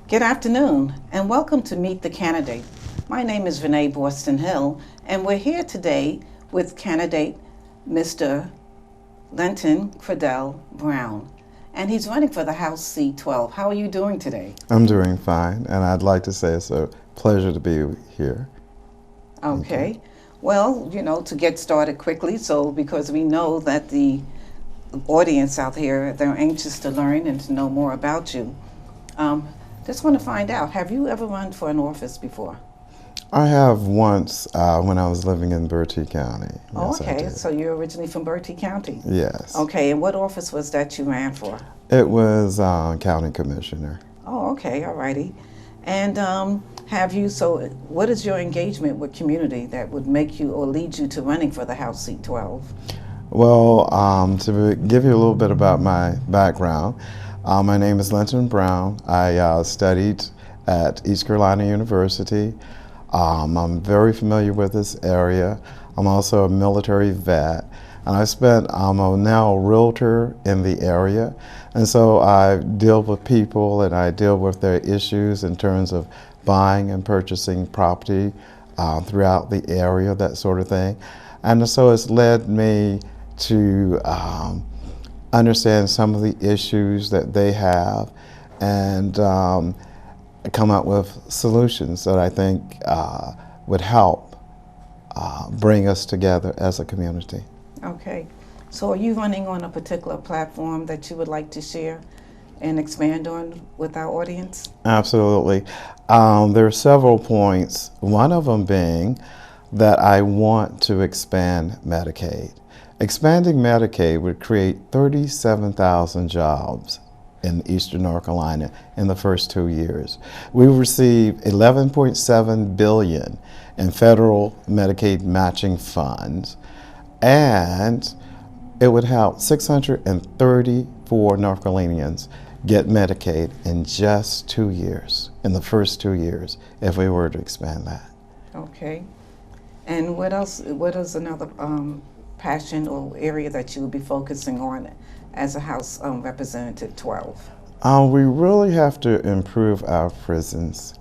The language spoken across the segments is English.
Good afternoon, and welcome to Meet the Candidate. My name is Renee Boston Hill, and we're here today with candidate Mr. LentonBrown, and he's running for the House seat 12. How are you doing today? I'm doing fine, and I'd like to say it's a pleasure to be here. Okay. Well, to get started quickly, because we know that the audience out here, they're anxious to learn and to know more about you. Just want to find out, have you ever run for an office before? I have once when I was living in Bertie County. Oh, Yes, I okay. did. So you're originally from Bertie County? Yes. Okay, and what office was that you ran for? It was county commissioner. Oh, okay, all righty. And what is your engagement with community that would make you or lead you to running for the House seat 12? Well, to give you a little bit about my background, my name is Lenton Brown. I studied at East Carolina University. I'm very familiar with this area. I'm also a military vet, and I'm now a realtor in the area, and so I deal with people and I deal with their issues in terms of buying and purchasing property throughout the area, that sort of thing. And so it's led me to understand some of the issues that they have and come up with solutions that I think would help bring us together as a community. Okay. So are you running on a particular platform that you would like to share and expand on with our audience? Absolutely. There are several points, one of them being that I want to expand Medicaid. Expanding Medicaid would create 37,000 jobs in Eastern North Carolina in the first 2 years. We received $11.7 billion in federal Medicaid matching funds, and it would help 634 North Carolinians get Medicaid in just 2 years, in the first 2 years, if we were to expand that. Okay. And what else? What is another passion or area that you would be focusing on as a House Representative 12? We really have to improve our prisons.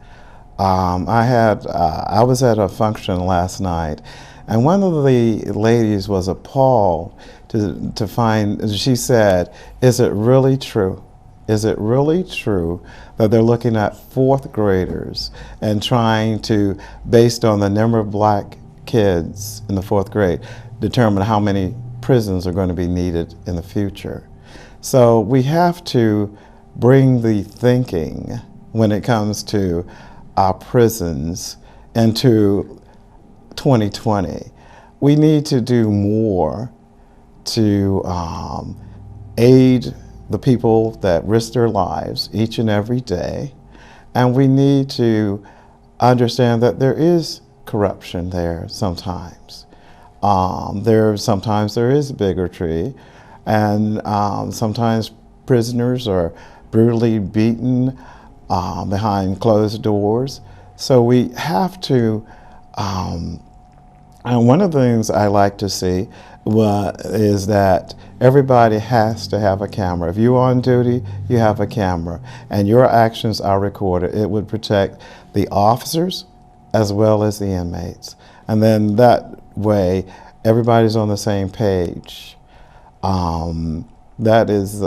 I was at a function last night, and one of the ladies was appalled to find, she said, "Is it really true? Is it really true that they're looking at fourth graders and trying to, based on the number of black kids in the fourth grade, determine how many prisons are going to be needed in the future?" So we have to bring the thinking when it comes to our prisons into 2020. We need to do more to aid the people that risk their lives each and every day, and we need to understand that there is corruption there sometimes. Sometimes there is bigotry, and sometimes prisoners are brutally beaten behind closed doors. So we have to, and one of the things I like to see is that everybody has to have a camera. If you're on duty, you have a camera, and your actions are recorded. It would protect the officers as well as the inmates. And then that way, everybody's on the same page. That is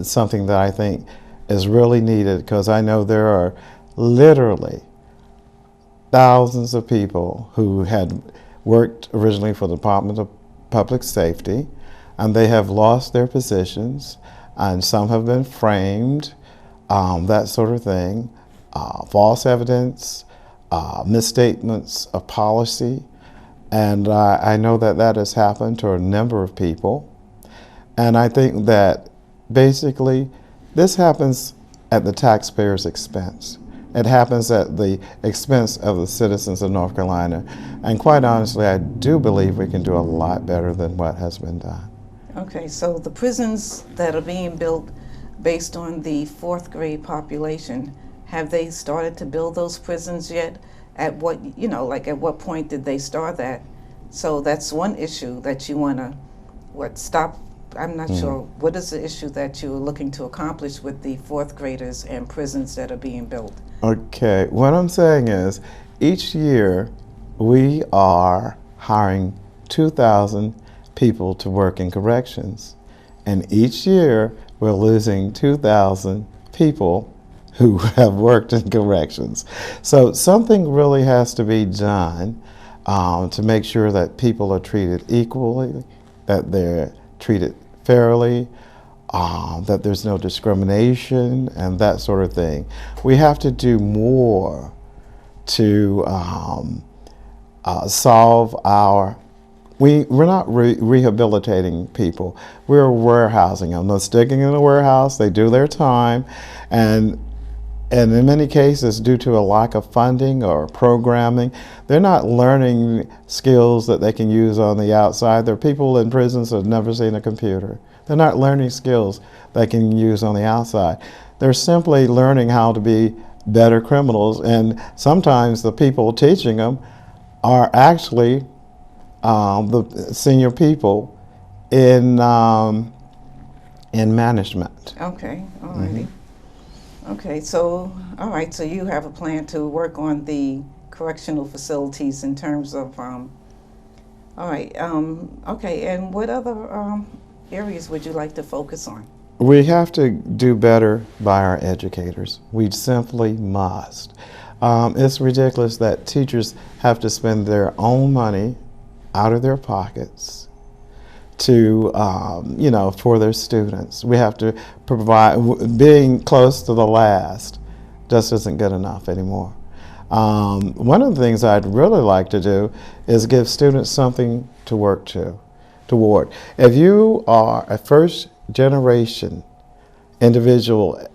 something that I think is really needed, because I know there are literally thousands of people who had worked originally for the Department of Public Safety, and they have lost their positions, and some have been framed, that sort of thing, false evidence, misstatements of policy, and I know that that has happened to a number of people. And I think that basically this happens at the taxpayer's expense. It happens at the expense of the citizens of North Carolina. And quite honestly, I do believe we can do a lot better than what has been done. Okay, so the prisons that are being built based on the fourth grade population, have they started to build those prisons yet? At what, at what point did they start that? So that's one issue that you want to, stop I'm not sure, what is the issue that you're looking to accomplish with the fourth graders and prisons that are being built? Okay, what I'm saying is each year we are hiring 2,000 people to work in corrections. And each year we're losing 2,000 people who have worked in corrections. So something really has to be done to make sure that people are treated equally, that they're treated fairly, that there's no discrimination and that sort of thing. We have to do more to solve our, we're not rehabilitating people, we're warehousing them. They're sticking in the warehouse, they do their time, and in many cases, due to a lack of funding or programming, they're not learning skills that they can use on the outside. There are people in prisons that have never seen a computer. They're not learning skills they can use on the outside. They're simply learning how to be better criminals, and sometimes the people teaching them are actually the senior people in management. Okay, all righty. Okay, so, all right, so you have a plan to work on the correctional facilities in terms of, all right, okay, and what other areas would you like to focus on? We have to do better by our educators. We simply must. It's ridiculous that teachers have to spend their own money out of their pockets to, you know, for their students. We have to provide, being close to the last just isn't good enough anymore. One of the things I'd really like to do is give students something to work toward. If you are a first generation individual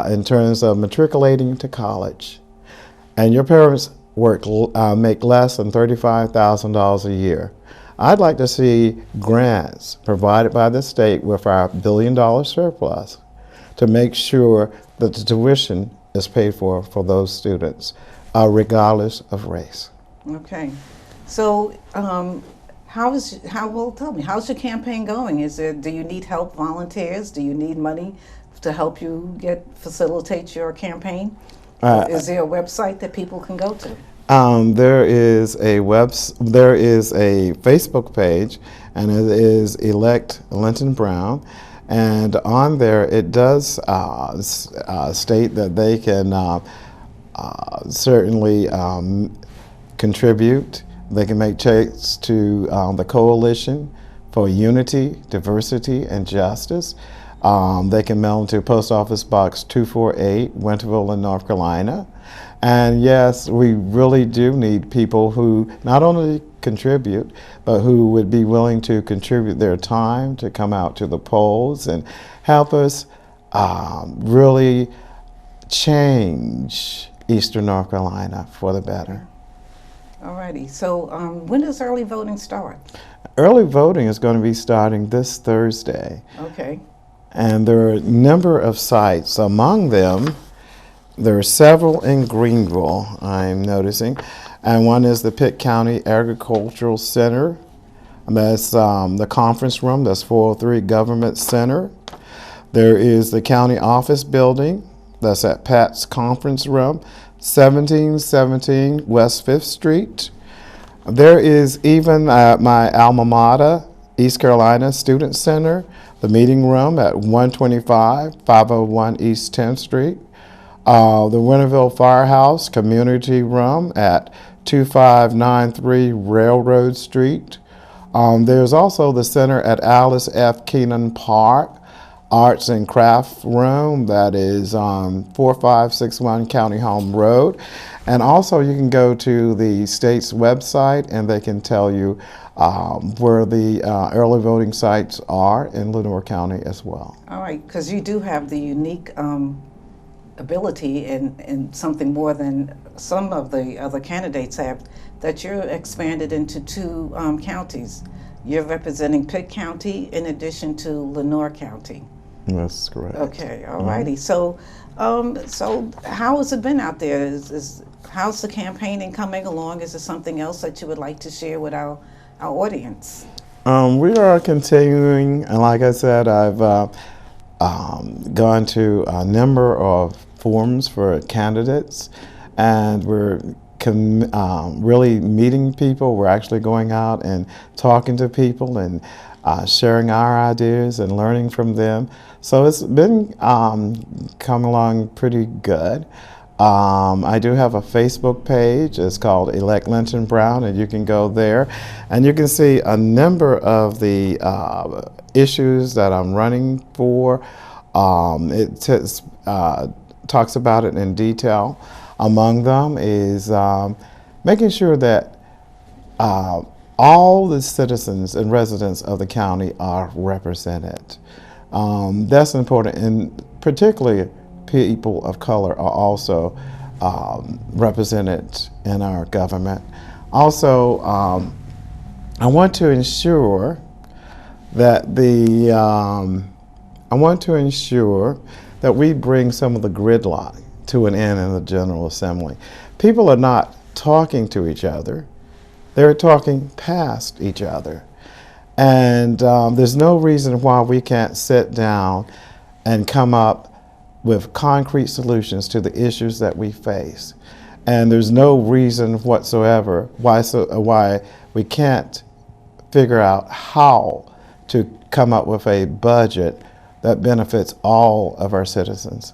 in terms of matriculating to college, and your parents make less than $35,000 a year, I'd like to see grants provided by the state with our $1 billion surplus to make sure that the tuition is paid for those students, regardless of race. Okay, so tell me, how's your campaign going? Do you need help, volunteers? Do you need money to help you facilitate your campaign? Is there a website that people can go to? There is a Facebook page, and it is Elect LentonBrown, and on there it does state that they can certainly contribute. They can make checks to the Coalition for Unity, Diversity, and Justice. They can mail them to Post Office Box 248, Winterville, in North Carolina. And yes, we really do need people who not only contribute, but who would be willing to contribute their time to come out to the polls and help us really change Eastern North Carolina for the better. All righty. So when does early voting start? Early voting is going to be starting this Thursday. Okay. And there are a number of sites. Among them, there are several in Greenville, I'm noticing, and one is the Pitt County Agricultural Center. And that's the conference room, that's 403 Government Center. There is the county office building, that's at Pat's Conference Room, 1717 West 5th Street. There is even my alma mater, East Carolina Student Center, the meeting room at 125 501 East 10th Street. The Winterville Firehouse Community Room at 2593 Railroad Street. There's also the center at Alice F. Keenan Park, Arts and Craft Room, that is 4561 County Home Road. And also you can go to the state's website and they can tell you where the early voting sites are in Lenoir County as well. All right, because you do have the unique ability and something more than some of the other candidates have, that you're expanded into 2 counties. You're representing Pitt County in addition to Lenoir County. That's correct. Okay, all righty. So, so how has it been out there? How's the campaigning coming along? Is there something else that you would like to share with our audience? We are continuing, and like I said, I've gone to a number of forums for candidates, and we're really meeting people. We're actually going out and talking to people and sharing our ideas and learning from them. So it's been coming along pretty good. I do have a Facebook page. It's called Elect LentonBrown, and you can go there and you can see a number of the issues that I'm running for. It talks about it in detail. Among them is making sure that all the citizens and residents of the county are represented. That's important, and particularly people of color are also represented in our government. Also, I want to ensure that we bring some of the gridlock to an end in the General Assembly. People are not talking to each other; they're talking past each other, and there's no reason why we can't sit down and come up with concrete solutions to the issues that we face. And there's no reason whatsoever why we can't figure out how to come up with a budget that benefits all of our citizens.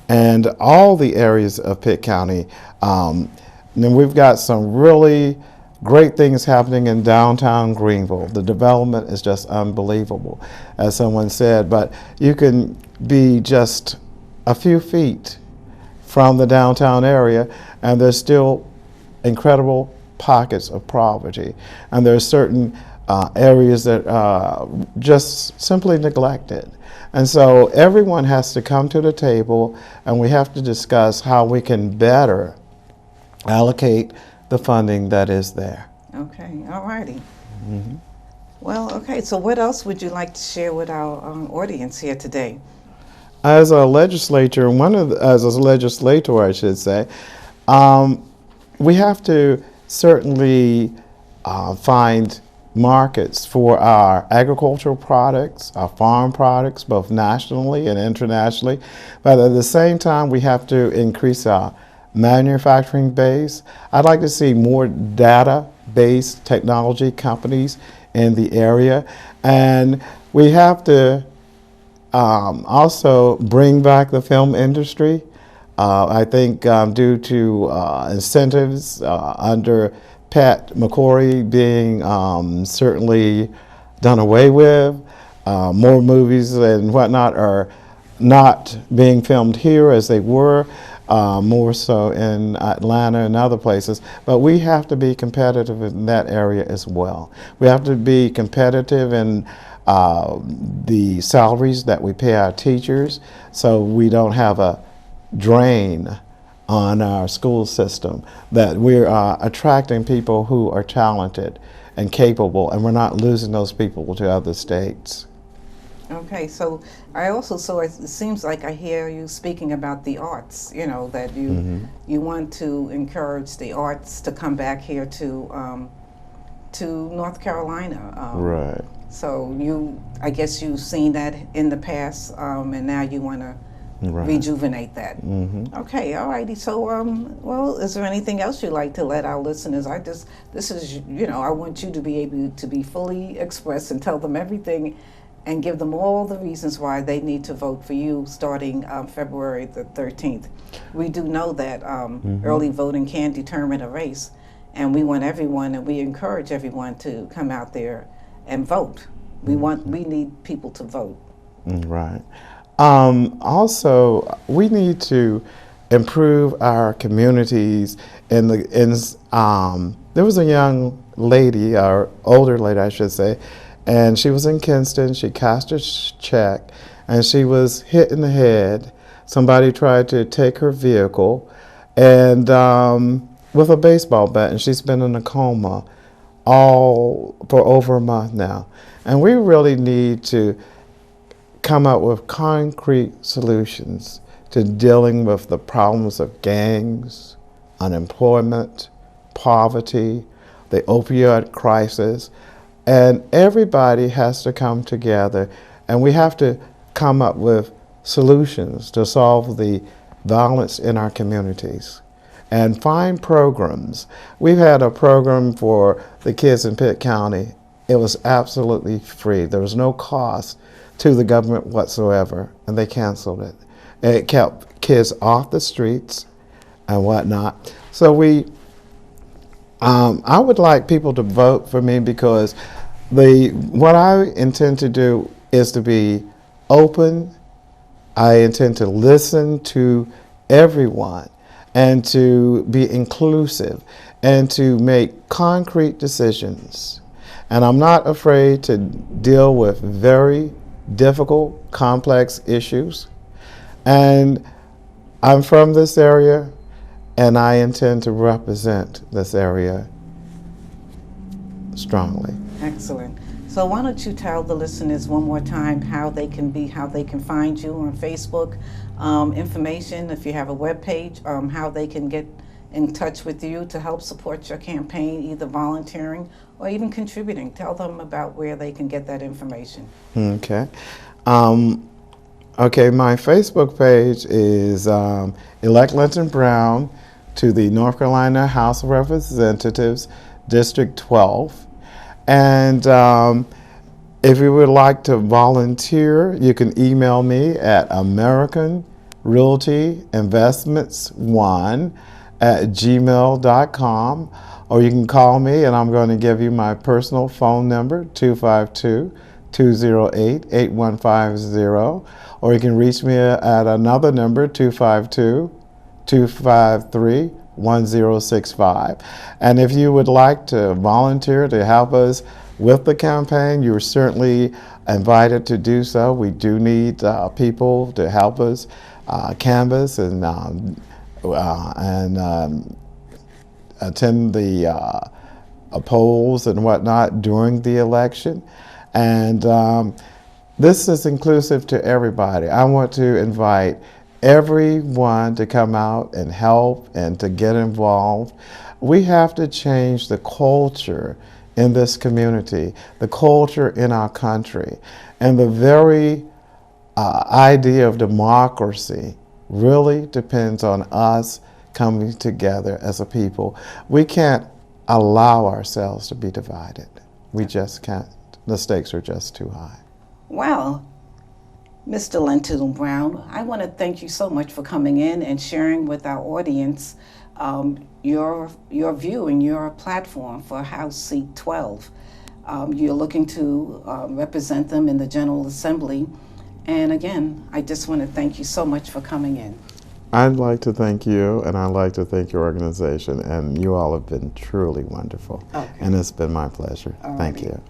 And all the areas of Pitt County, and we've got some really great things happening in downtown Greenville. The development is just unbelievable, as someone said, but you can be just a few feet from the downtown area and there's still incredible pockets of poverty. And there are certain areas that are just simply neglected. And so everyone has to come to the table and we have to discuss how we can better allocate the funding that is there. Okay, all righty. Well, okay, so what else would you like to share with our audience here today? As a legislator, as a legislator, I should say, we have to certainly find markets for our agricultural products, our farm products, both nationally and internationally. But at the same time, we have to increase our manufacturing base. I'd like to see more data-based technology companies in the area. And we have to also bring back the film industry. I think due to incentives under Pat McCrory being certainly done away with, more movies and whatnot are not being filmed here as they were, more so in Atlanta and other places. But we have to be competitive in that area as well. We have to be competitive in the salaries that we pay our teachers, so we don't have a drain on our school system, that we're attracting people who are talented and capable, and we're not losing those people to other states. Okay, so I also saw, it seems like I hear you speaking about the arts, you know, that you want to encourage the arts to come back here to North Carolina. Right. So I guess you've seen that in the past, and now you want to rejuvenate that. Okay, all righty. So, well, is there anything else you'd like to let our listeners? This is, you know, I want you to be able to be fully expressed and tell them everything and give them all the reasons why they need to vote for you starting February the 13th. We do know that early voting can determine a race, and we want everyone, and we encourage everyone to come out there and vote. We need people to vote. Right. Also, we need to improve our communities. There was a young lady, or older lady, I should say, and she was in Kinston. She cashed a check, and she was hit in the head. Somebody tried to take her vehicle, and with a baseball bat, and she's been in a coma for over a month now. And we really need to come up with concrete solutions to dealing with the problems of gangs, unemployment, poverty, the opioid crisis. And everybody has to come together, and we have to come up with solutions to solve the violence in our communities and find programs. We've had a program for the kids in Pitt County. It was absolutely free. There was no cost to the government whatsoever, and they canceled it. It kept kids off the streets and whatnot. So I would like people to vote for me, because what I intend to do is to be open. I intend to listen to everyone and to be inclusive and to make concrete decisions. And I'm not afraid to deal with very difficult, complex issues. And I'm from this area, and I intend to represent this area strongly. Excellent. So why don't you tell the listeners one more time how they can find you on Facebook, information, if you have a web page, how they can get in touch with you to help support your campaign, either volunteering or even contributing. Tell them about where they can get that information. Okay. Okay, my Facebook page is Elect Lenton Brown to the North Carolina House of Representatives, District 12. And if you would like to volunteer, you can email me at AmericanRealtyInvestments1@gmail.com, or you can call me, and I'm going to give you my personal phone number, 252-208-8150, or you can reach me at another number, 252-253-1065. And if you would like to volunteer to help us with the campaign, you're certainly invited to do so. We do need people to help us canvass and attend the polls and whatnot during the election. And this is inclusive to everybody. I want to invite everyone to come out and help and to get involved. We have to change the culture in this community, the culture in our country, and the very idea of democracy really depends on us coming together as a people. We can't allow ourselves to be divided. We just can't. The stakes are just too high. Well, Mr. Lenton Brown, I want to thank you so much for coming in and sharing with our audience your view and your platform for House Seat 12. You're looking to represent them in the General Assembly. And again, I just want to thank you so much for coming in. I'd like to thank you, and I'd like to thank your organization, and you all have been truly wonderful. Okay. And it's been my pleasure. All Thank righty. you.